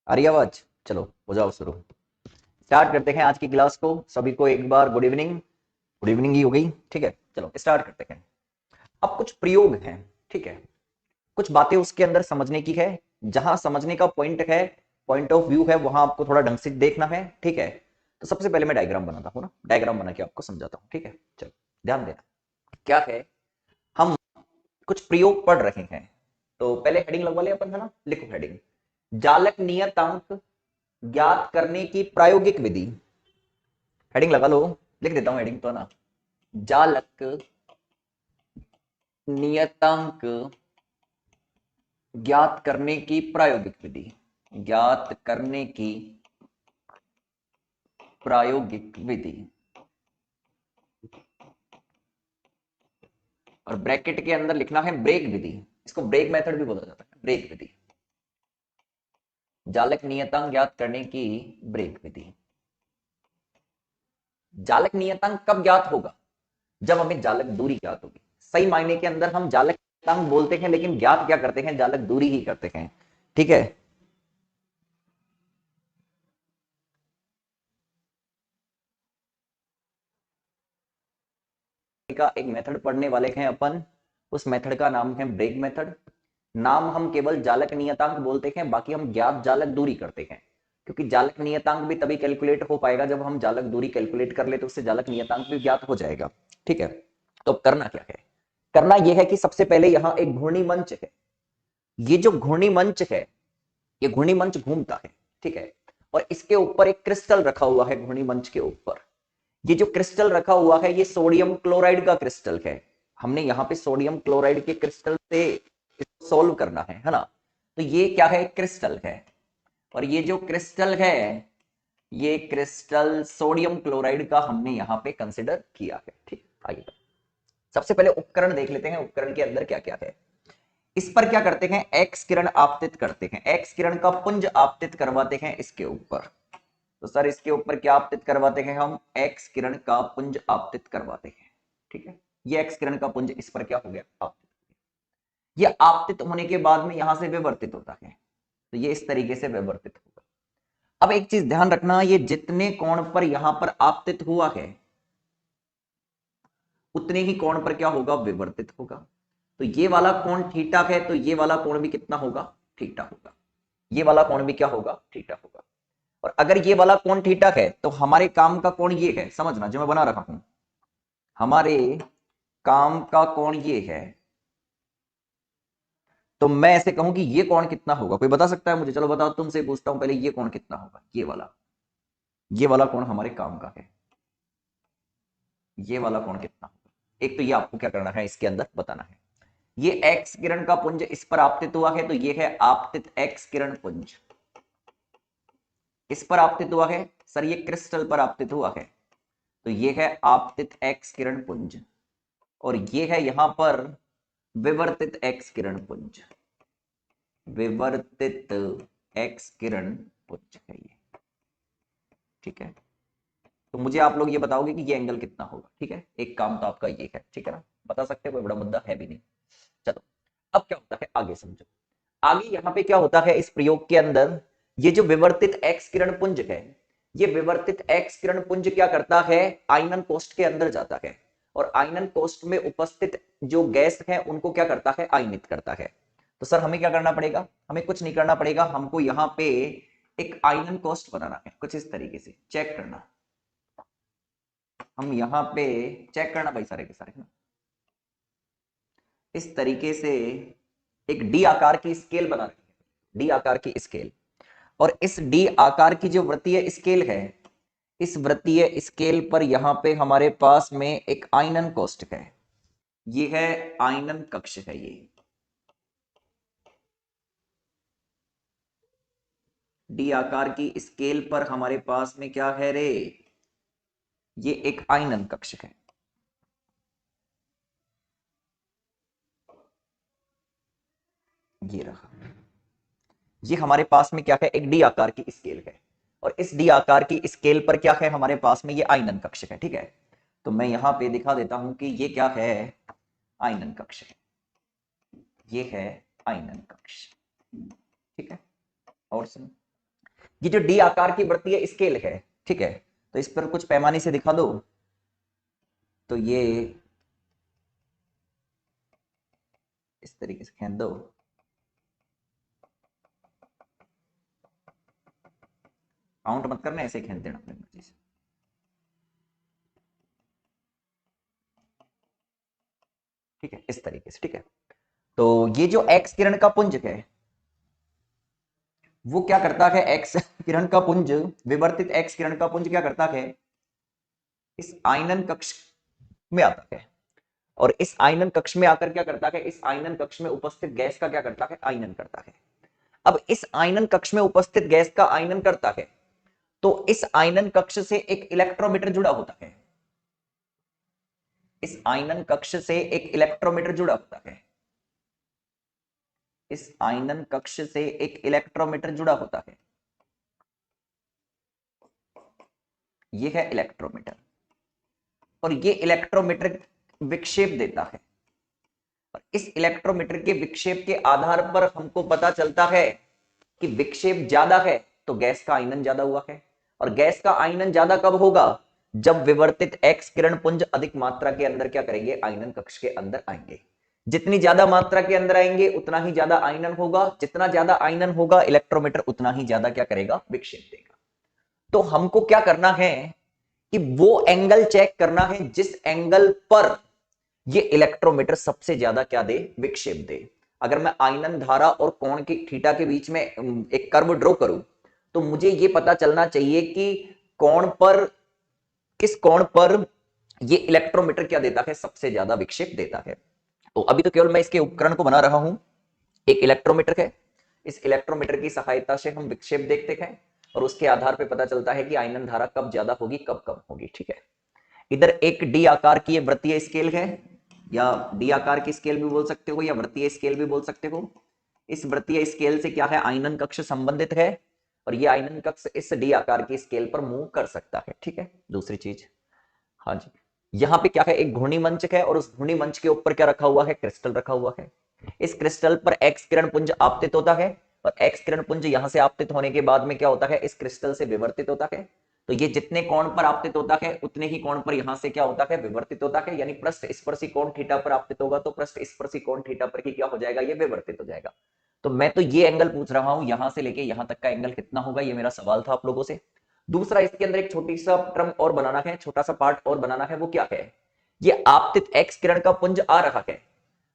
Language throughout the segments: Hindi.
आ रही आवाज? चलो हो जाओ शुरू। स्टार्ट करते हैं आज की क्लास को। सभी को एक बार गुड इवनिंग। गुड इवनिंग ही हो गई, ठीक है। चलो स्टार्ट करते हैं। अब कुछ प्रयोग हैं, ठीक है। कुछ बातें उसके अंदर समझने की है। जहां समझने का पॉइंट है, पॉइंट ऑफ व्यू है, वहां आपको थोड़ा ढंग से देखना है, ठीक है। तो सबसे पहले मैं डायग्राम बनाता हूँ ना, डायग्राम बना के आपको समझाता हूँ, ठीक है। चलो ध्यान देना। क्या है, हम कुछ प्रयोग पढ़ रहे हैं। तो पहले हेडिंग लगवा ले अपन, है ना। लिखो हेडिंग, जालक नियतांक ज्ञात करने की प्रायोगिक विधि। हेडिंग लगा लो। लिख देता हूं हेडिंग तो ना, जालक नियतांक ज्ञात करने की प्रायोगिक विधि। ज्ञात करने की प्रायोगिक विधि। और ब्रैकेट के अंदर लिखना है ब्रेक विधि। इसको ब्रेक मेथड भी बोला जाता है, ब्रेक विधि। जालक नियतांक ज्ञात करने की ब्रेक विधि। जालक नियतांक कब ज्ञात होगा? जब हमें जालक दूरी ज्ञात होगी। सही मायने के अंदर हम जालक नियतांक बोलते हैं, लेकिन ज्ञात क्या करते हैं? जालक दूरी ही करते हैं, ठीक है। का एक मेथड पढ़ने वाले हैं अपन। उस मेथड का नाम है ब्रेक मेथड। नाम हम केवल जालक नियतांक बोलते हैं, बाकी हम ज्ञात जालक दूरी करते हैं। क्योंकि जालक नियतांक भी तभी कैलकुलेट हो पाएगा जब हम जालक दूरी कैलकुलेट कर ले, तो उससे जालक नियतांक भी ज्ञात हो जाएगा, ठीक है। तो करना क्या है? करना यह है कि सबसे पहले यहां एक घूर्णी मंच है। ये जो घूर्णी मंच है, ये घूर्णी मंच घूमता है, ठीक है। और इसके ऊपर एक क्रिस्टल रखा हुआ है। घूर्णी मंच के ऊपर ये जो क्रिस्टल रखा हुआ है, ये सोडियम क्लोराइड का क्रिस्टल है। हमने यहाँ पे सोडियम क्लोराइड के क्रिस्टल से इसको सोल्व करना है ना। तो ये क्या है? क्रिस्टल है। और ये जो क्रिस्टल है, ये क्रिस्टल सोडियम क्लोराइड का हमने यहाँ पे कंसिडर किया है, ठीक। आइए सबसे पहले उपकरण देख लेते हैं, उपकरण के अंदर क्या क्या है। इस पर क्या करते हैं? एक्स किरण आपतित करते हैं। एक्स किरण का पुंज आपतित करवाते हैं इसके ऊपर। तो सर इसके ऊपर क्या आपतित करवाते हैं? हम एक्स किरण का पुंज आपतित करवाते हैं, ठीक है। ये एक्स किरण का पुंज इस पर क्या हो गया? आपतित। ये आपतित होने के बाद में यहां से विवर्तित होता है। तो ये इस तरीके से विवर्तित होगा। अब एक चीज ध्यान रखना, ये जितने कोण पर यहां पर आपतित हुआ है, उतने ही कोण पर क्या होगा? विवर्तित होगा। तो ये वाला कोण थीटा है, तो ये वाला कोण भी कितना होगा? थीटा होगा। ये वाला कोण भी क्या होगा? थीटा होगा। और अगर ये वाला कोण थीटा है, तो हमारे काम का कोण ये है, समझना जो मैं बना रखा हूं। हमारे काम का कोण ये है। तो मैं ऐसे कहूं कि ये कोण कितना होगा? कोई बता सकता है मुझे? चलो बताओ, तुमसे पूछता हूं पहले, ये कोण कितना होगा? ये वाला कोण हमारे काम का है। ये वाला कोण कितना होगा? एक तो ये आपको क्या करना है, इसके अंदर बताना है। ये एक्स किरण का पुंज इस पर आपतित हुआ है, तो ये है आपतित एक्स किरण पुंज। इस पर आपतित हुआ है सर, ये क्रिस्टल पर आपतित हुआ है, तो ये है आपतित एक्स किरण पुंज। और ये है यहां पर विवर्तित एक्स किरण पुंज। विवर्तित एक्स किरण पुंज है ये, ठीक है। तो मुझे आप लोग ये बताओगे कि ये एंगल कितना होगा, ठीक है। एक काम तो आपका ये है, ठीक है ना, बता सकते हैं, कोई बड़ा मुद्दा है भी नहीं। चलो अब क्या होता है आगे समझो। आगे यहां पे क्या होता है इस प्रयोग के अंदर, ये जो विवर्तित एक्स किरण पुंज है, ये विवर्तित एक्स किरण पुंज क्या करता है? आयनन कोष्ठ के अंदर जाता है। और आयनन कोष्ठ में उपस्थित जो गैस है उनको क्या करता है? आयनित करता है। तो सर हमें क्या करना पड़ेगा? हमें कुछ नहीं करना पड़ेगा, हमको यहां पे एक आयनन कोष्ठ बनाना है, कुछ इस तरीके से चेक करना। हम यहाँ पे चेक करना भाई, सारे के सारे ना इस तरीके से एक डी आकार की स्केल बना रही है, डी आकार की स्केल। और इस डी आकार की जो वृत्तीय स्केल है, इस वृत्तीय स्केल पर यहां पे हमारे पास में एक आयनन कोष्ठक है। ये है आयनन कक्ष है। ये डी आकार की स्केल पर हमारे पास में क्या है रे? ये एक आयनन कक्ष है। ये रहा, ये हमारे पास में क्या है? एक डी आकार की स्केल है। और इस डी आकार की स्केल पर क्या है हमारे पास में? ये आयनन कक्ष है, ठीक है। तो मैं यहां पे दिखा देता हूं कि ये क्या है? आयनन कक्ष है। ये है आयनन कक्ष, ठीक है। और सुन, ये जो डी आकार की वृत्तीय स्केल है, ठीक है, तो इस पर कुछ पैमाने से दिखा दो। तो ये इस तरीके से खींच दो, काउंट मत करना, ऐसे खींच देना अपनी मर्जी से। ठीक है, इस तरीके से, ठीक है। तो ये जो एक्स किरण का पुंज है वो क्या करता है, एक्स किरण का पुंज, विवर्तित एक्स किरण का पुंज क्या करता है, इस आयनन कक्ष में आता है, और इस आयनन कक्ष में आकर क्या करता है, इस आयनन कक्ष में उपस्थित गैस का क्या करता है, आयनन करता है। अब इस आयनन कक्ष में उपस्थित गैस का आयनन करता है, तो इस आयनन कक्ष से एक इलेक्ट्रोमीटर जुड़ा होता है, इस आयनन कक्ष से एक इलेक्ट्रोमीटर जुड़ा होता है, इस आयनन कक्ष से एक इलेक्ट्रोमीटर जुड़ा होता है, यह है इलेक्ट्रोमीटर, और ये इलेक्ट्रोमीटर विक्षेप देता है, और इस इलेक्ट्रोमीटर के विक्षेप के आधार पर हमको पता चलता है कि विक्षेप ज्यादा है तो गैस का आयनन ज्यादा हुआ है, और गैस का आयनन ज्यादा कब होगा, जब विवर्तित एक्स किरण पुंज अधिक मात्रा के अंदर क्या करेंगे, आयनन कक्ष के अंदर आएंगे। जितनी ज्यादा मात्रा के अंदर आएंगे उतना ही ज्यादा आयनन होगा, जितना ज्यादा आयनन होगा इलेक्ट्रोमीटर उतना ही ज्यादा क्या करेगा, विक्षेप देगा। तो हमको क्या करना है कि वो एंगल चेक करना है जिस एंगल पर ये इलेक्ट्रोमीटर सबसे ज्यादा क्या दे, विक्षेप दे। अगर मैं आयनन धारा और कोण की थीटा के बीच में एक कर्व ड्रॉ करूं तो मुझे ये पता चलना चाहिए कि कोण पर, किस कोण पर ये इलेक्ट्रोमीटर क्या देता है, सबसे ज्यादा विक्षेप देता है। तो अभी तो केवल मैं इसके उपकरण को बना रहा हूं, एक इलेक्ट्रोमीटर है, इस इलेक्ट्रोमीटर की सहायता से हम विक्षेप देखते हैं और उसके आधार पर पता चलता है कि आयनन धारा कब ज्यादा होगी कब कम होगी। ठीक है, इधर एक डी आकार की वृत्तीय स्केल है, या डी आकार की स्केल भी बोल सकते हो या वृत्तीय स्केल भी बोल सकते हो। इस वृत्तीय स्केल से क्या है, आयनन कक्ष संबंधित है, और ये आयनन कक्ष इस डी आकार की स्केल पर मूव कर सकता है। ठीक है, दूसरी चीज, हाँ जी, यहाँ पे क्या है, एक घूर्णी मंच है, और उस घूर्णी मंच के ऊपर क्या रखा हुआ है, क्रिस्टल रखा हुआ है। इस क्रिस्टल पर एक्स किरण पुंज आपतित होता है, और एक्स किरण पुंज यहां से आपतित होने के बाद में क्या होता है, इस क्रिस्टल से विवर्तित होता है। तो ये जितने कोण पर आपतित होता है उतने ही कोण पर यहां से क्या होता है, विवर्तित होता है। यानी पृष्ठ स्पर्शी कोण थीटा पर आपतित होगा तो पृष्ठ स्पर्शी कोण थीटा पर ही क्या हो जाएगा, ये विवर्तित हो जाएगा। तो मैं तो ये एंगल पूछ रहा हूं, यहां से लेके यहां तक का एंगल कितना होगा, ये मेरा सवाल था आप लोगों से। दूसरा, इसके अंदर एक छोटी सा टर्म और बनाना है, छोटा सा पार्ट और बनाना है, वो क्या है, ये आपतित एक्स किरण का पुंज आ रहा है,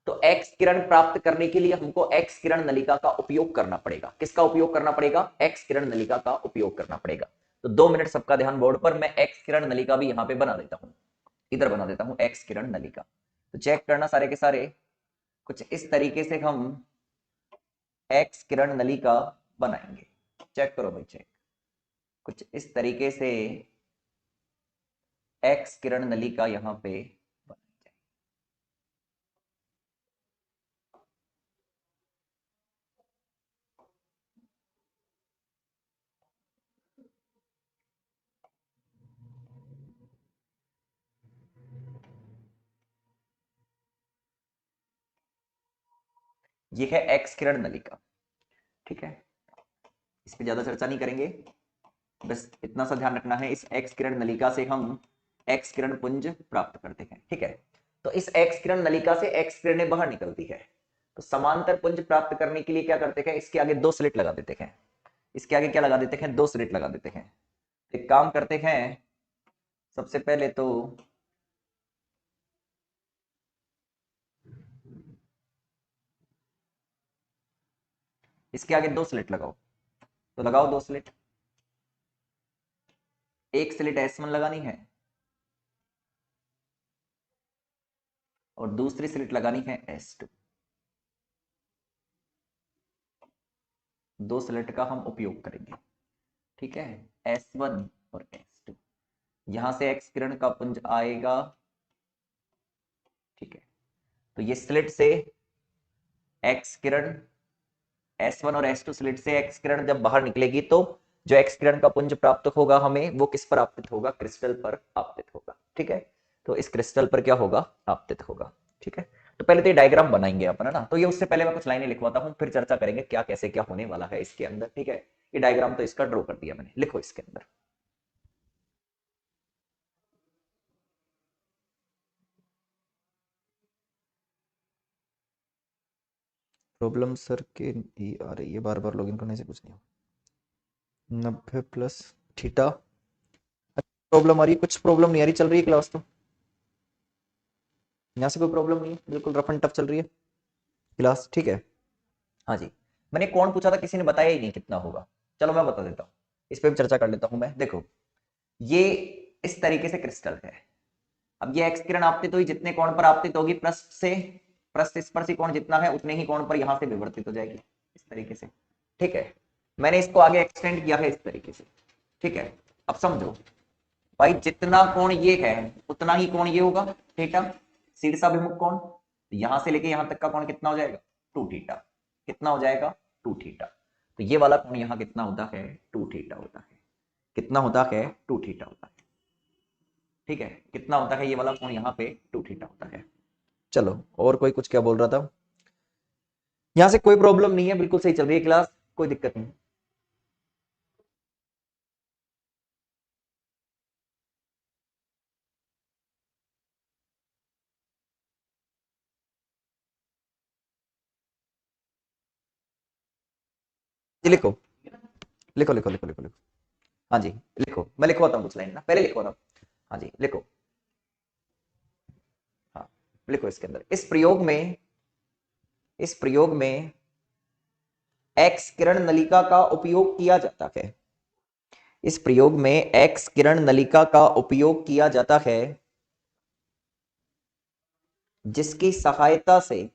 तो एक्स किरण प्राप्त करने के लिए हमको एक्स किरण नलिका का उपयोग करना पड़ेगा। किसका उपयोग करना पड़ेगा, एक्स किरण नलिका का उपयोग करना पड़ेगा। तो 2 मिनट सबका ध्यान बोर्ड पर, मैं एक्स किरण नलिका भी यहां पे बना देता हूं, इधर बना देता हूं एक्स किरण नलिका। तो चेक करना सारे के सारे, कुछ इस तरीके से हम एक्स किरण नलिका बनाएंगे। चेक करो भाई, चेक, कुछ इस तरीके से एक्स किरण नलिका यहां पे बनाई जाए। ये है एक्स किरण नलिका। ठीक है, इस पे ज्यादा चर्चा नहीं करेंगे, बस इतना सा ध्यान रखना है, इस एक्स किरण नलिका से हम एक्स किरण पुंज प्राप्त करते हैं। ठीक है, तो इस एक्स किरण नलिका से एक्स किरणें बाहर निकलती है, तो समांतर पुंज प्राप्त करने के लिए क्या करते हैं, इसके आगे 2 स्लिट लगा देते हैं, इसके आगे क्या लगा देते हैं, 2 स्लिट लगा देते हैं। एक काम करते हैं, सबसे पहले तो इसके आगे 2 स्लिट लगाओ, तो लगाओ 2 स्लिट। एक स्लिट S1 लगानी है और दूसरी स्लिट लगानी है S2। 2 स्लिट का हम उपयोग करेंगे। ठीक है, S1 और S2, यहां से एक्स किरण का पुंज आएगा। ठीक है, तो ये स्लिट से एक्स किरण, S1 और S2 स्लिट से एक्स किरण जब बाहर निकलेगी तो जो एक्स किरण का पुंज प्राप्त होगा हमें, वो किस पर आपतित होगा, क्रिस्टल पर आपतित होगा। ठीक है, तो इस क्रिस्टल पर क्या होगा, आपतित होगा। ठीक है, तो पहले तो ये डायग्राम बनाएंगे अपन, है ना। तो ये उससे पहले मैं कुछ लाइनें लिखवाता हूँ, फिर चर्चा करेंगे क्या कैसे क्या होने वाला है इसके अंदर, ठीक है। ये डायग्राम तो इसका ड्रॉ कर दिया मैंने, लिखो इसके अंदर। प्रॉब्लम सर के ही आ रही है, बार बार लॉगिन करने से कुछ नहीं हो। 90 प्लस थीटा। प्रॉब्लम आ रही है? कुछ प्रॉब्लम नहीं आ रही, चल रही है क्लास तो। यहाँ से कोई प्रॉब्लम नहीं है, बिल्कुल रफ एंड टफ चल रही है क्लास, ठीक है। हाँ जी। मैंने कौन पूछा था, किसी ने बताया ही नहीं कितना होगा। चलो मैं बता देता हूँ, इस पर भी चर्चा कर लेता हूँ मैं। देखो, ये इस तरीके से क्रिस्टल है। अब ये एक्स किरण आपतित हुई, जितने कोण पर आपतित होगी पृष्ठ से, पृष्ठ स्पर्शी कोण जितना है उतने ही कोण पर यहां से विवर्तित हो जाएगी, इस तरीके से, ठीक है। मैंने इसको आगे एक्सटेंड किया है इस तरीके से, ठीक है। अब समझो भाई, जितना कोण ये है उतना ही कोण ये होगा, थीटा, शीर्षाभिमुख कोण। यहां से लेके यहां तक का कोण कितना हो जाएगा? 2 थीटा। कितना हो जाएगा? 2 थीटा। तो ये वाला कोण यहां कितना होता है? 2 थीटा होता है। कितना होता है? 2 थीटा होता है, ठीक है। कितना होता है ये वाला कोण यहाँ पे? 2 थीटा होता है। चलो, और कोई कुछ क्या बोल रहा था? यहाँ से कोई प्रॉब्लम नहीं है, बिल्कुल सही चल रही है क्लास, कोई दिक्कत नहीं। जी लिखो, लिखो लिखो लिखो लिखो लिखो। हाँ जी, लिखो, मैं लिखवाता हूँ कुछ लाइन ना, पहले लिखवाता हूँ। हाँ जी लिखो। हाँ, लिखो इसके अंदर, इस प्रयोग में एक्स किरण नलिका का उपयोग किया जाता है। इस प्रयोग में एक्स किरण नलिका का उपयोग किया जाता है, जिसकी सहायता से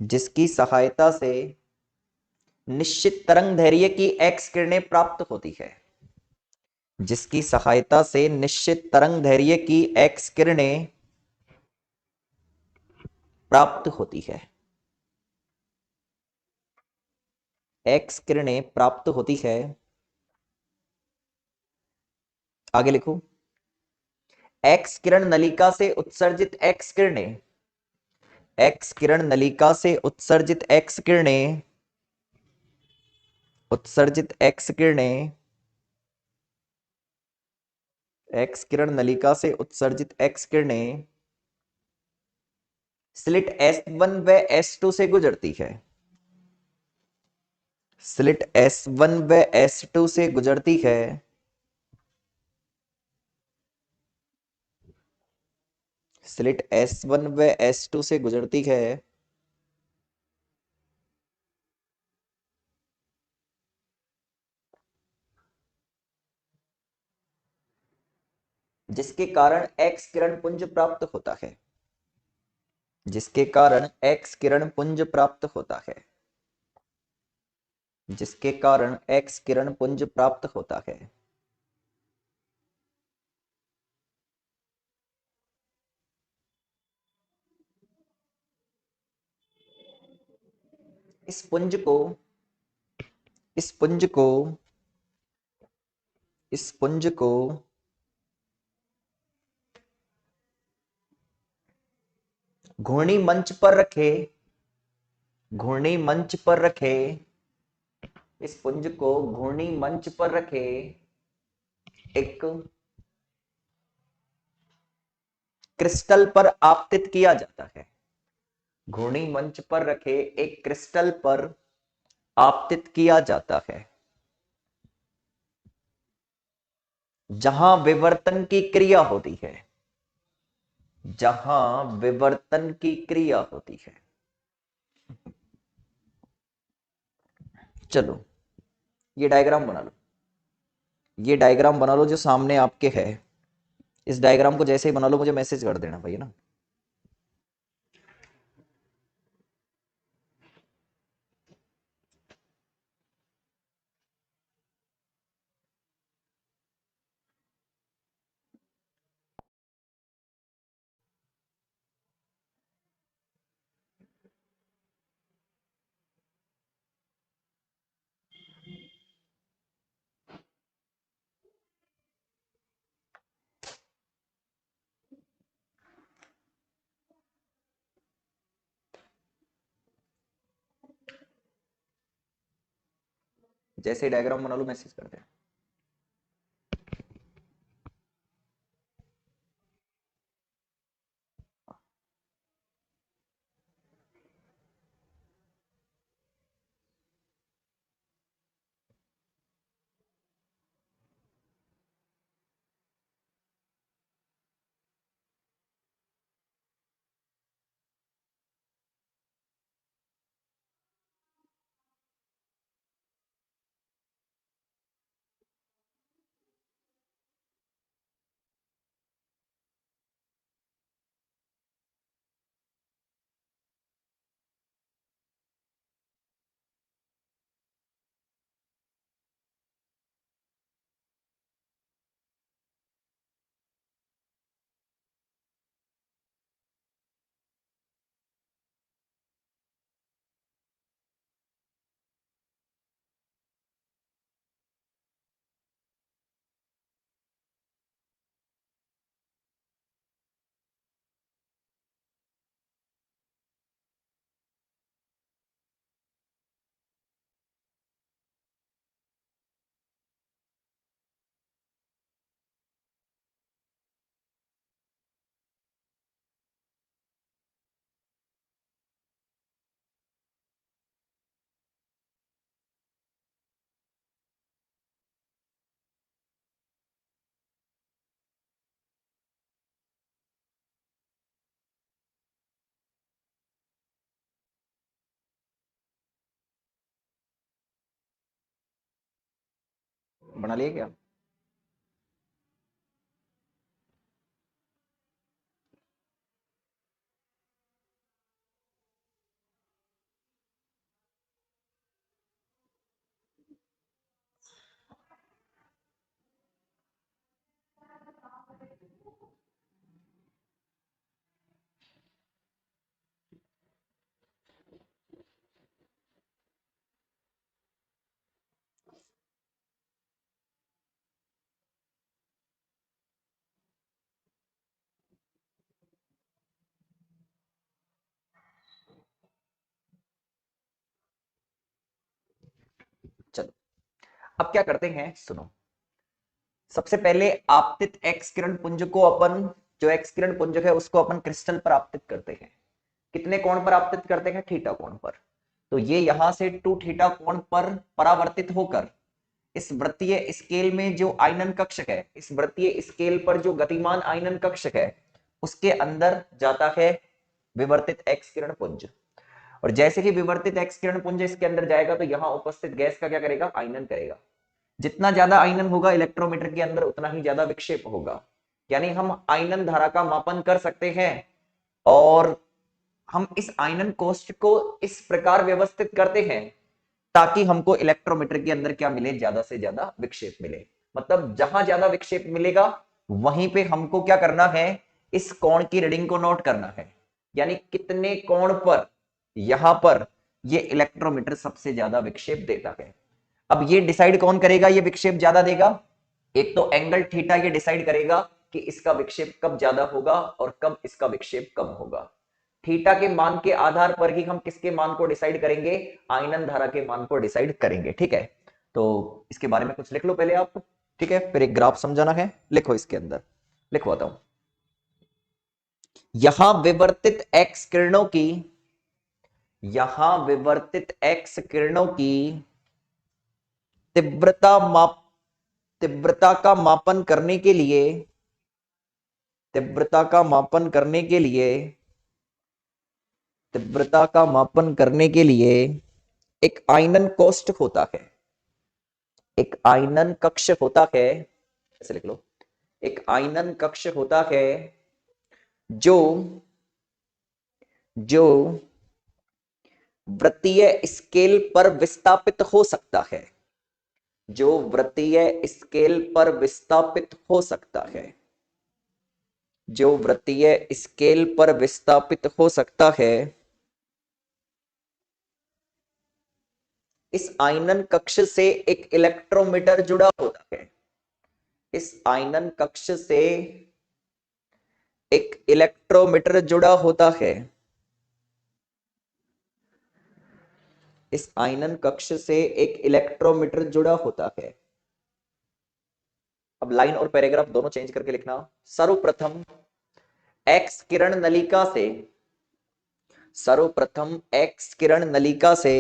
जिसकी सहायता से निश्चित तरंग दैर्ध्य की एक्स किरणें प्राप्त होती है। जिसकी सहायता से निश्चित तरंग दैर्ध्य की एक्स किरणें प्राप्त होती है। एक्स किरणें प्राप्त होती है। आगे लिखो, एक्स किरण नलिका से उत्सर्जित एक्स किरणें, एक्स किरण नलिका से उत्सर्जित एक्स किरणें, उत्सर्जित एक्स किरणें, एक्स किरण नलिका से उत्सर्जित एक्स किरणें स्लिट S1 व S2 से गुजरती है। स्लिट S1 व S2 से गुजरती है। स्लिट S1 व S2 से गुजरती है, जिसके कारण एक्स किरण पुंज प्राप्त होता है। जिसके कारण एक्स किरण पुंज प्राप्त होता है। जिसके कारण एक्स किरण पुंज प्राप्त होता है। इस पुंज को इस पुंज को इस पुंज को घूर्णी मंच पर रखे, घूर्णी मंच पर रखे, इस पुंज को घूर्णी मंच पर रखे एक क्रिस्टल पर आपतित किया जाता है। घूर्णी मंच पर रखे एक क्रिस्टल पर आपतित किया जाता है, जहां विवर्तन की क्रिया होती है। जहां विवर्तन की क्रिया होती है। चलो, ये डायग्राम बना लो। ये डायग्राम बना लो जो सामने आपके है। इस डायग्राम को जैसे ही बना लो मुझे मैसेज कर देना भाई, ना। जैसे डायग्राम बना लो मैसेज कर दे। बना लिए क्या? चलो अब क्या करते हैं, सुनो। सबसे पहले आपतित एक्स किरण पुंज को अपन, जो एक्स किरण पुंज है उसको अपन क्रिस्टल पर आपतित करते हैं। कितने कोण पर आपतित करते हैं? थीटा कोण पर। तो ये यहां से 2 थीटा कोण पर परावर्तित होकर इस वृत्तीय स्केल में जो आयनन कक्षक है, इस वृत्तीय स्केल पर जो गतिमान आयनन कक्षक है, उसके अंदर जाता है विवर्तित एक्स किरण पुंज। और जैसे ही विवर्तित एक्स किरण पुंज इसके अंदर जाएगा तो यहां उपस्थित गैस का क्या करेगा? आयनन करेगा। जितना ज्यादा आयनन होगा इलेक्ट्रोमीटर के अंदर उतना ही ज्यादा विक्षेप होगा। यानी हम आयनन धारा का मापन कर सकते हैं और हम इस आयनन कोष्ठ को इस प्रकार व्यवस्थित करते हैं ताकि हमको इलेक्ट्रोमीटर के अंदर क्या मिले? ज्यादा से ज्यादा विक्षेप मिले। मतलब जहां ज्यादा विक्षेप मिलेगा वहीं पे हमको क्या करना है? इस कोण की रीडिंग को नोट करना है। यानी कितने कोण पर यहां पर ये इलेक्ट्रोमीटर सबसे ज्यादा विक्षेप देता है। अब ये डिसाइड कौन करेगा ये विक्षेप ज्यादा देगा? एक तो एंगल थीटा ये डिसाइड करेगा कि इसका विक्षेप कब ज्यादा होगा और कब इसका विक्षेप कम होगा। थीटा के मान के आधार पर ही हम किसके मान को डिसाइड करेंगे? आयनन धारा के मान को डिसाइड करेंगे। ठीक है, तो इसके बारे में कुछ लिख लो पहले आप। ठीक है, फिर एक ग्राफ समझाना है, लिखो इसके अंदर, लिखवाता हूं। यहां विवर्तित एक्स किरणों की, यहां विवर्तित एक्स किरणों की तीव्रता माप, तीव्रता का मापन करने के लिए, तीव्रता का मापन करने के लिए, तीव्रता का मापन करने के लिए एक आयनन कोष्ठक होता है, एक आयनन कक्ष होता है, ऐसे लिख लो, एक आयनन कक्ष होता है जो जो वृत्तीय स्केल पर विस्थापित हो सकता है, जो वृत्तीय स्केल पर विस्थापित हो सकता है, जो वृत्तीय स्केल पर विस्थापित हो सकता है। इस आयनन कक्ष से एक इलेक्ट्रोमीटर जुड़ा होता है, इस आयनन कक्ष से एक इलेक्ट्रोमीटर जुड़ा होता है। इस आयनन कक्ष से एक इलेक्ट्रोमीटर जुड़ा होता है। अब लाइन और पैराग्राफ दोनों चेंज करके लिखना। सर्वप्रथम एक्स किरण नलिका से, सर्वप्रथम एक्स किरण नलिका से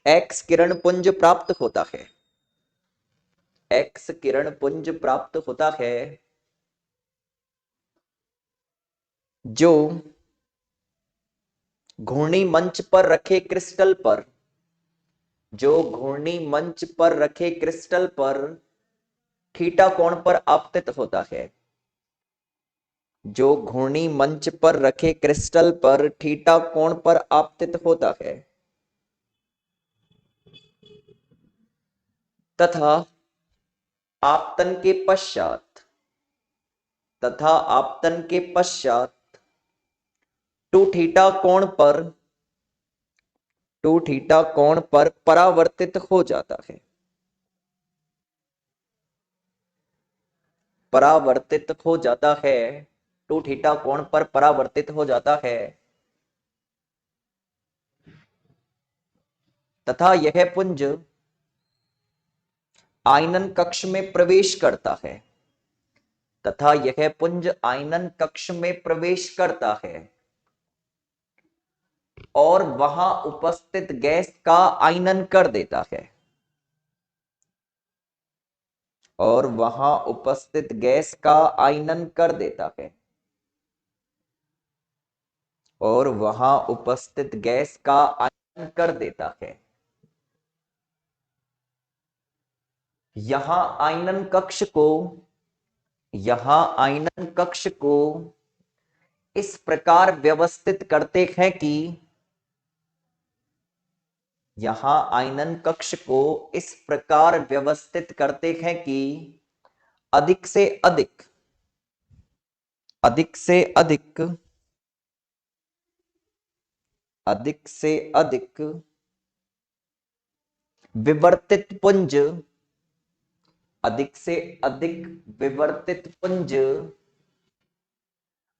एक्स किरण पुंज प्राप्त होता है। एक्स किरण पुंज प्राप्त होता है जो घूर्णी मंच पर रखे क्रिस्टल पर, जो घूर्णी मंच पर रखे क्रिस्टल पर थीटा कोण पर आपतित होता है। जो घूर्णी मंच पर रखे क्रिस्टल पर थीटा कोण पर आपतित होता है तथा आपतन के पश्चात, तथा आपतन के पश्चात टू थीटा कोण पर, टू थीटा कोण पर परावर्तित हो जाता है, परावर्तित हो जाता है, टू थीटा कोण पर परावर्तित हो जाता है तथा यह पुंज आयनन कक्ष में प्रवेश करता है, तथा यह पुंज आयनन कक्ष में प्रवेश करता है और वहां उपस्थित गैस का आयनन कर देता है, और वहां उपस्थित गैस का आयनन कर देता है, और वहां उपस्थित गैस का आयनन कर देता है। यहां आयनन कक्ष को, यहां आयनन कक्ष को इस प्रकार व्यवस्थित करते हैं कि, यहां आयनन कक्ष को इस प्रकार व्यवस्थित करते हैं कि अधिक से अधिक, अधिक से अधिक, अधिक से अधिक विवर्तित पुंज, अधिक से अधिक विवर्तित पुंज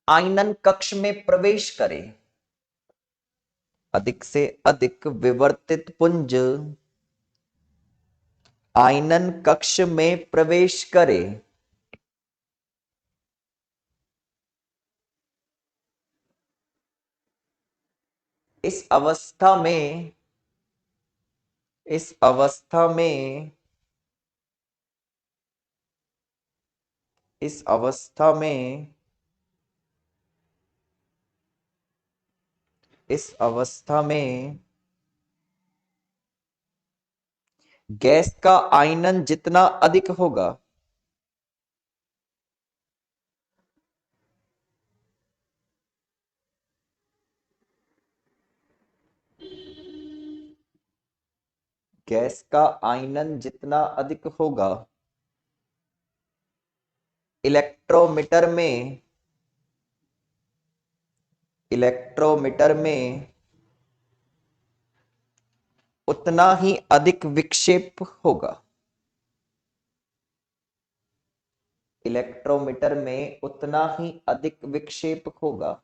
आयनन कक्ष में प्रवेश करे, अधिक से अधिक विवर्तित पुंज आयनन कक्ष में प्रवेश करे। इस अवस्था में, इस अवस्था में, इस अवस्था में, इस अवस्था में गैस का आयनन जितना अधिक होगा, गैस का आयनन जितना अधिक होगा इलेक्ट्रोमीटर में, इलेक्ट्रोमीटर में उतना ही अधिक विक्षेप होगा, इलेक्ट्रोमीटर में उतना ही अधिक विक्षेप होगा।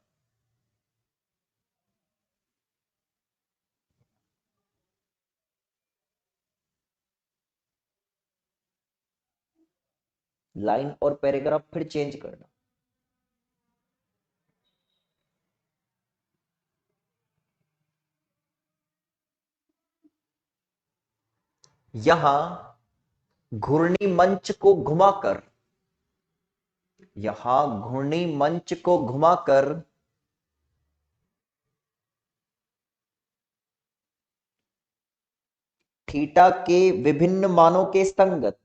लाइन और पैराग्राफ फिर चेंज करना। यहां घूर्णी मंच को घुमाकर, यहां घूर्णी मंच को घुमाकर थीटा के विभिन्न मानों के संगत,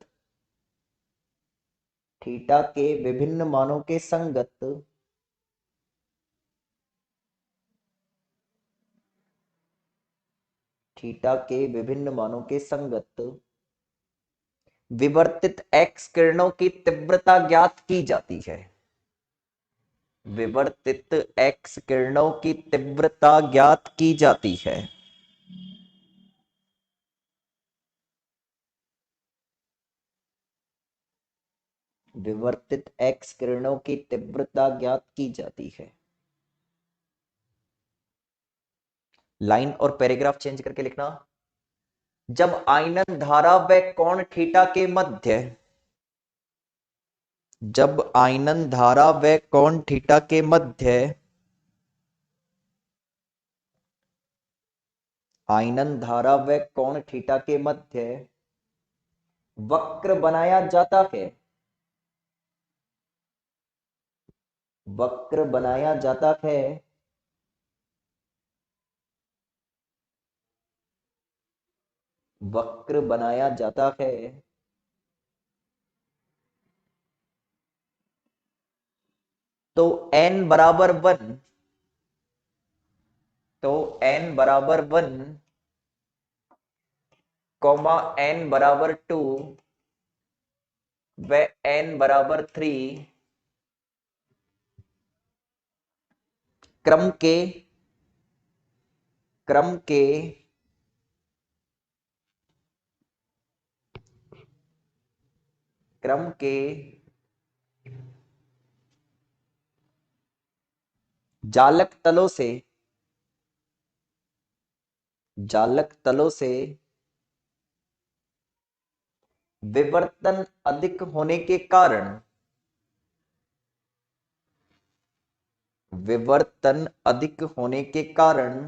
थीटा के विभिन्न मानों के संगत थीटा के विभिन्न मानों के संगत विवर्तित एक्स किरणों की तीव्रता ज्ञात की जाती है, विवर्तित एक्स किरणों की तीव्रता ज्ञात की जाती है। विवर्तित एक्स किरणों की तीव्रता ज्ञात की जाती है। लाइन और पैराग्राफ चेंज करके लिखना। जब आयनन धारा व कोण थीटा के मध्य, जब आयनन धारा व कोण थीटा के मध्य, आयनन धारा व कोण थीटा के मध्य वक्र बनाया जाता है, वक्र बनाया जाता है, वक्र बनाया जाता है, तो n बराबर 1, तो n बराबर 1 कॉमा n बराबर 2 व n बराबर 3 क्रम के, क्रम के क्रम के जालक तलों से, जालक तलों से विवर्तन अधिक होने के कारण, विवर्तन अधिक होने के कारण,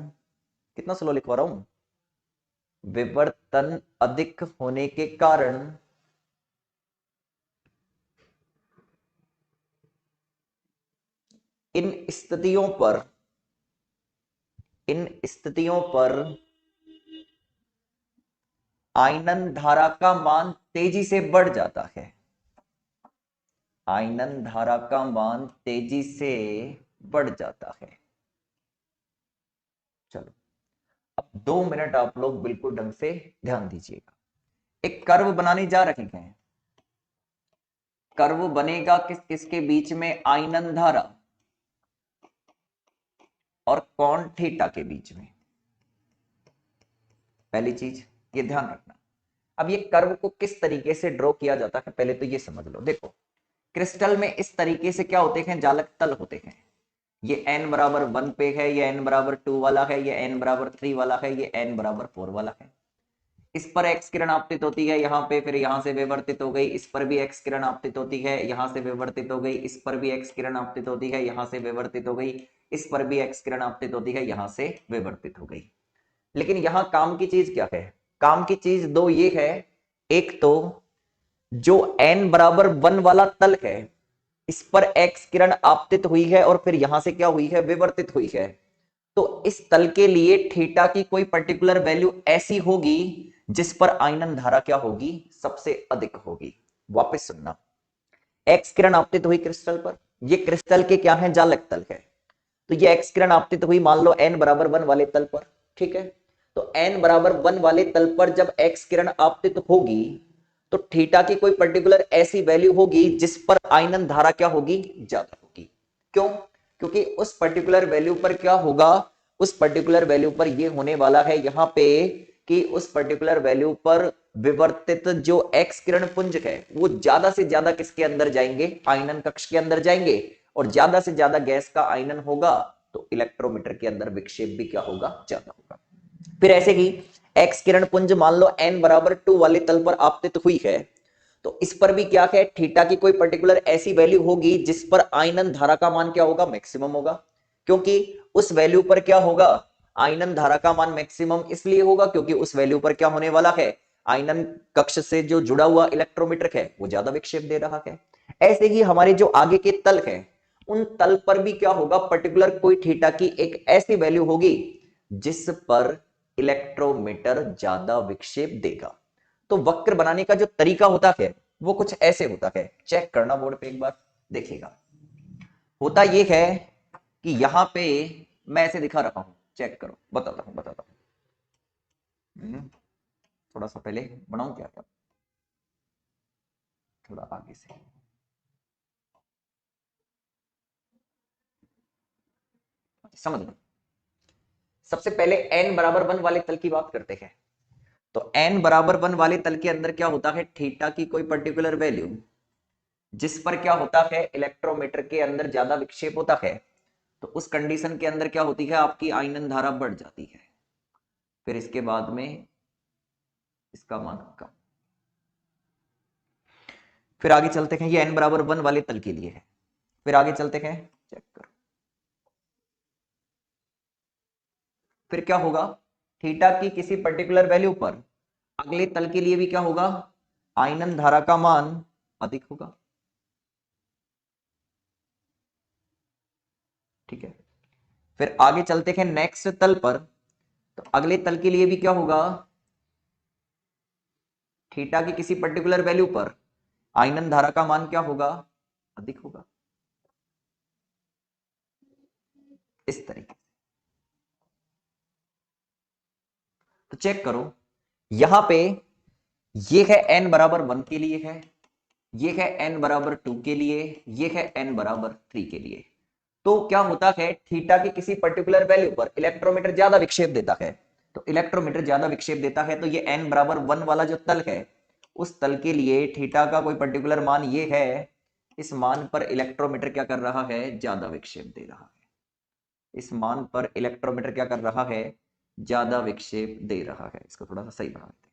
कितना स्लो लिखवा रहा हूं, विवर्तन अधिक होने के कारण इन स्थितियों पर, इन स्थितियों पर आयनन धारा का मान तेजी से बढ़ जाता है, आयनन धारा का मान तेजी से बढ़ जाता है। चलो अब 2 मिनट आप लोग बिल्कुल ढंग से ध्यान दीजिएगा। एक कर्व बनाने जा रहे हैं, कर्व बनेगा किस किसके बीच में, आयनन धारा और कोण थीटा के बीच में, पहली चीज ये ध्यान रखना। अब ये कर्व को किस तरीके से ड्रॉ किया जाता है पहले तो ये समझ लो। देखो क्रिस्टल में इस तरीके से क्या होते हैं, जालक तल होते हैं। ये n बराबर 1 पे है, ये n बराबर 2 वाला है, ये n बराबर 3 वाला है, ये n बराबर 4 वाला है। इस पर एक्स किरण आपतित होती है यहाँ पे, फिर यहाँ से विवर्तित हो गई, इस पर भी एक्स किरण आपतित होती है, यहाँ से विवर्तित हो गई, इस पर भी एक्स किरण आपतित होती है, यहाँ से विवर्तित हो गई, इस पर भी एक्स किरण आपतित होती है, यहाँ से विवर्तित हो गई। लेकिन यहाँ काम की चीज क्या है, काम की चीज दो ये है, एक तो जो n बराबर 1 वाला तल है इस पर एक्स किरण आपतित हुई है और फिर यहां से क्या हुई है, विवर्तित हुई है। तो इस तल के लिए थीटा की कोई पर्टिकुलर वैल्यू ऐसी होगी जिस पर आयनन धारा क्या होगी, सबसे अधिक होगी। वापस सुनना, एक्स किरण आपतित हुई क्रिस्टल पर, ये क्रिस्टल के क्या है, जालक तल है। तो ये एक्स किरण आपतित हुई मान लो n बराबर 1 वाले तल पर, ठीक है। तो n बराबर 1 वाले तल पर जब एक्स किरण आपतित होगी तो थीटा की कोई पर्टिकुलर ऐसी वैल्यू होगी जिस पर आयनन धारा क्या होगी, ज्यादा होगी। क्यों, क्योंकि उस पर्टिकुलर वैल्यू पर क्या होगा, उस पर्टिकुलर वैल्यू पर ये होने वाला है यहां पे कि उस पर्टिकुलर वैल्यू पर विवर्तित जो एक्स किरण पुंज है वो ज्यादा से ज्यादा किसके अंदर जाएंगे, आयनन कक्ष के अंदर जाएंगे, और ज्यादा से ज्यादा गैस का आयनन होगा तो इलेक्ट्रोमीटर के अंदर विक्षेप भी क्या होगा, ज्यादा होगा। फिर ऐसे ही एक्स किरण पुंज मान लो n बराबर 2 वाले तल पर आपतित हुई है, तो इस पर भी क्या है, थीटा की कोई पर्टिकुलर ऐसी वैल्यू होगी जिस पर आयनन धारा का मान क्या होगा, मैक्सिमम होगा। क्योंकि उस वैल्यू पर क्या होगा, आयनन धारा का मान मैक्सिमम इसलिए होगा क्योंकि उस वैल्यू पर क्या होने वाला है, आयनन कक्ष से जो जुड़ा हुआ इलेक्ट्रोमीटर है वो ज्यादा विक्षेप दे रहा है। ऐसे ही हमारे जो आगे के तल है उन तल पर भी क्या होगा, पर्टिकुलर कोई थीटा की एक ऐसी वैल्यू होगी जिस पर इलेक्ट्रोमीटर ज्यादा विक्षेप देगा। तो वक्र बनाने का जो तरीका होता है वो कुछ ऐसे होता है, चेक करना बोर्ड पे एक बार देखिएगा। होता ये है कि यहां पे मैं ऐसे दिखा रहा हूं, चेक करो, बताता हूं बताता हूं। थोड़ा सा पहले बनाऊं क्या क्या, थोड़ा आगे से, समझ लो। सबसे पहले n बराबर 1 वाले तल की बात करते हैं। तो n बराबर 1 वाले तल के अंदर क्या होता है, थीटा की कोई पर्टिकुलर वैल्यू जिस पर क्या होता है, इलेक्ट्रोमीटर के अंदर ज्यादा विक्षेप होता है, तो उस कंडीशन के अंदर क्या होती है, आपकी आयनन धारा बढ़ जाती है। फिर इसके बाद में इसका मान कम। फिर आगे चलते हैं, ये n बराबर 1 वाले तल के लिए है। फिर आगे चलते हैं, चेक करो फिर क्या होगा। थीटा की किसी पर्टिकुलर वैल्यू पर अगले तल के लिए भी क्या होगा, आयनन धारा का मान अधिक होगा। ठीक है, फिर आगे चलते हैं नेक्स्ट तल पर। तो अगले तल के लिए भी क्या होगा, थीटा की किसी पर्टिकुलर वैल्यू पर आयनन धारा का मान क्या होगा, अधिक होगा। इस तरीके तो चेक करो, यहां पे ये है n बराबर 1 के लिए है, ये है n बराबर 2 के लिए, ये है n बराबर 3 के लिए। तो क्या होता है, थीटा की किसी पर्टिकुलर वैल्यू पर इलेक्ट्रोमीटर ज्यादा विक्षेप देता है। तो इलेक्ट्रोमीटर ज्यादा विक्षेप देता है, तो ये n बराबर 1 वाला जो तल है, उस तल के लिए थीटा का कोई पर्टिकुलर मान ये है, इस मान पर इलेक्ट्रोमीटर क्या कर रहा है, ज्यादा विक्षेप दे रहा है। इस मान पर इलेक्ट्रोमीटर क्या कर रहा है, ज्यादा विक्षेप दे रहा है। इसको थोड़ा सा सही बना देते हैं।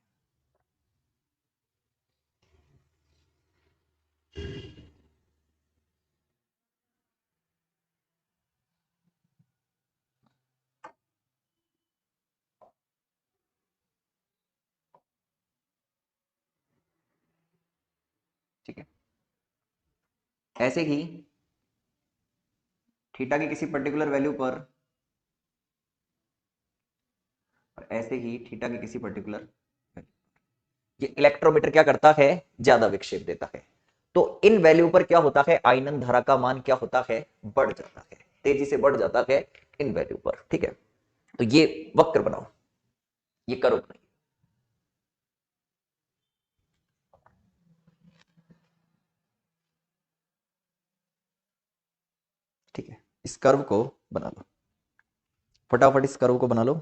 ठीक है, ऐसे ही थीटा की किसी पर्टिकुलर वैल्यू पर, और ऐसे ही थीटा की किसी पर्टिकुलर, ये इलेक्ट्रोमीटर क्या करता है, ज्यादा विक्षेप देता है। तो इन वैल्यू पर क्या होता है, आयनन धारा का मान क्या होता है, बढ़ जाता है, तेजी से बढ़ जाता है इन वैल्यू पर। ठीक है, तो ये वक्र बनाओ, ये करो बनाइए। ठीक है, इस कर्व को बना लो, फटाफट इस कर्व को बना लो।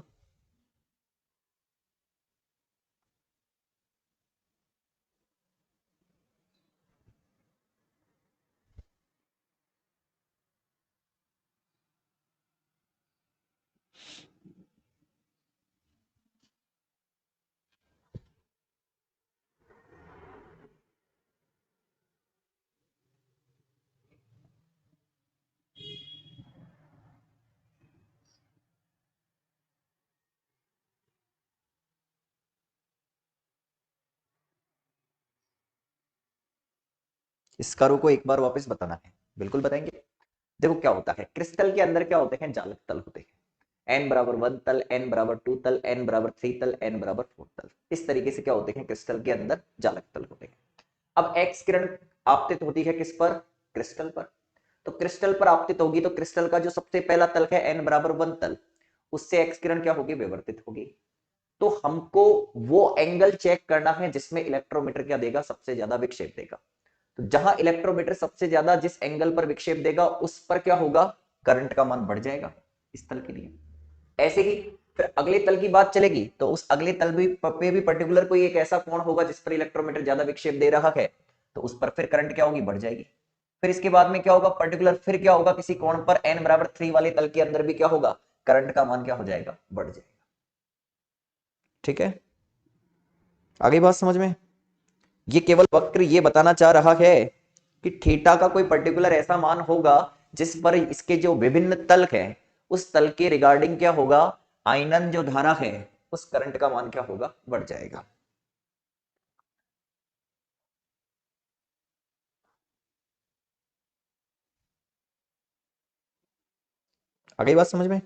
इस कर्व को एक बार वापस बताना है, बिल्कुल बताएंगे। देखो क्या होता है, क्रिस्टल के अंदर क्या होते हैं, जालक तल होते हैं। n बराबर 1 तल, n बराबर 2 तल, n बराबर 3 तल, n बराबर 4 तल। इस तरीके से क्या होते हैं, क्रिस्टल के अंदर जालक तल होते हैं। अब एक्स किरण आपतित होती है किस पर, क्रिस्टल पर। तो क्रिस्टल पर आपतित होगी, तो क्रिस्टल का जो सबसे पहला तल है n बराबर 1 तल, उससे एक्स किरण क्या होगी, विवर्तित होगी। तो हमको वो एंगल चेक करना है जिसमें इलेक्ट्रोमीटर क्या देगा, सबसे ज्यादा विक्षेप देगा। तो जहां इलेक्ट्रोमीटर सबसे ज्यादा जिस एंगल पर विक्षेप देगा, उस पर क्या होगा, करंट का मान बढ़ जाएगा, इस तल के लिए। ऐसे ही फिर अगले तल की बात चलेगी, तो उस अगले तल भी पे भी पर्टिकुलर कोई एक ऐसा कोण होगा जिस पर इलेक्ट्रोमीटर ज्यादा विक्षेप दे रहा है, तो उस पर फिर करंट क्या होगी, बढ़ जाएगी। फिर इसके बाद में क्या होगा, पर्टिकुलर फिर क्या होगा, किसी कोण पर n बराबर 3 वाले तल के अंदर भी क्या होगा, करंट का मान क्या हो जाएगा, बढ़ जाएगा। ठीक है, आगे बात समझ में। ये केवल वक्र ये बताना चाह रहा है कि थीटा का कोई पर्टिकुलर ऐसा मान होगा जिस पर इसके जो विभिन्न तल है, उस तल के रिगार्डिंग क्या होगा, आयनन जो धारा है, उस करंट का मान क्या होगा, बढ़ जाएगा। आगे बात समझ में।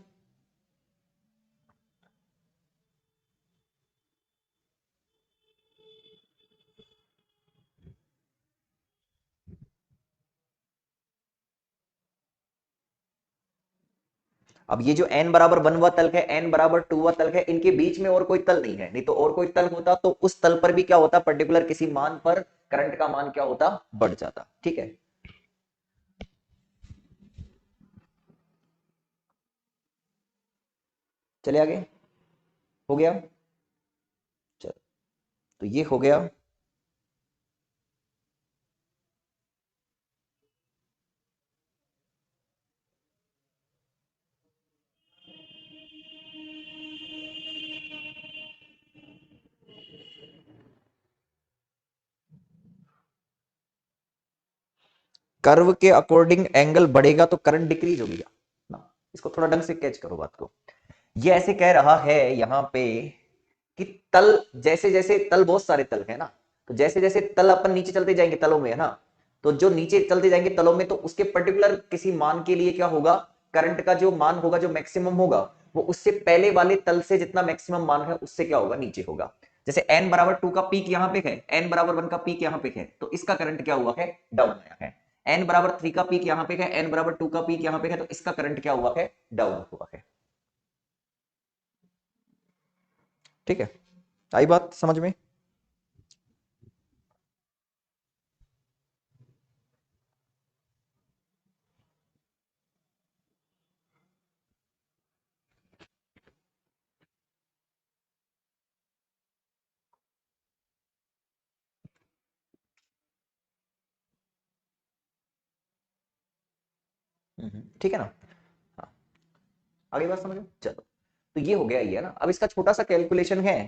अब ये जो n बराबर 1 वा तल है, n बराबर 2 वा तल है, इनके बीच में और कोई तल नहीं है। नहीं तो और कोई तल होता तो उस तल पर भी क्या होता, पर्टिकुलर किसी मान पर करंट का मान क्या होता, बढ़ जाता। ठीक है, चले आगे, हो गया। चलो, तो ये हो गया। कर्व के अकॉर्डिंग एंगल बढ़ेगा तो करंट डिक्रीज होगी ना। इसको थोड़ा ढंग से कैच करो बात को। ये ऐसे कह रहा है यहां पे कि तल, जैसे जैसे तल, बहुत सारे तल है ना, तो जैसे जैसे तल अपन नीचे चलते जाएंगे तलों में, है ना, तो जो नीचे चलते जाएंगे तलों में, तो उसके पर्टिकुलर किसी मान के लिए क्या होगा, करंट का जो मान होगा, जो मैक्सिमम होगा, वो उससे पहले वाले तल से जितना मैक्सिमम मान है उससे क्या होगा, नीचे होगा। जैसे n बराबर 2 का पीक यहाँ पे है, n बराबर 1 का पीक यहाँ पे है, तो इसका करंट क्या हुआ है, डाउन आया है। n बराबर 3 का पीक यहाँ पे है, n बराबर 2 का पीक यहाँ पे है, तो इसका करंट क्या हुआ है, डाउन हुआ है। ठीक है, आई बात समझ में। ठीक है ना। हाँ, आगे बात समझो, चलो। तो ये हो गया, ये है ना। अब इसका छोटा सा कैलकुलेशन है,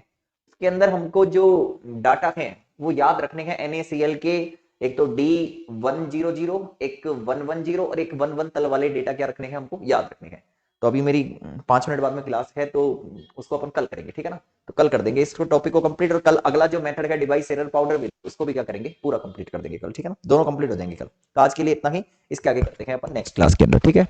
उसके अंदर हमको जो डाटा है वो याद रखने हैं NaCl के। एक तो D100, एक 110 और एक 11 तल वाले डेटा क्या रखने हैं, हमको याद रखने हैं। तो अभी मेरी 5 मिनट बाद में क्लास है, तो उसको अपन कल करेंगे, ठीक है ना। तो कल कर देंगे इस टॉपिक को कंप्लीट, और कल अगला जो मेथड है डिवाइस एरर पाउडर, उसको भी क्या करेंगे, पूरा कंप्लीट कर देंगे कल, ठीक है ना। दोनों कंप्लीट हो जाएंगे कल। तो आज के लिए इतना ही, इसके आगे करते हैं अपन नेक्स्ट क्लास के अंदर, ठीक है।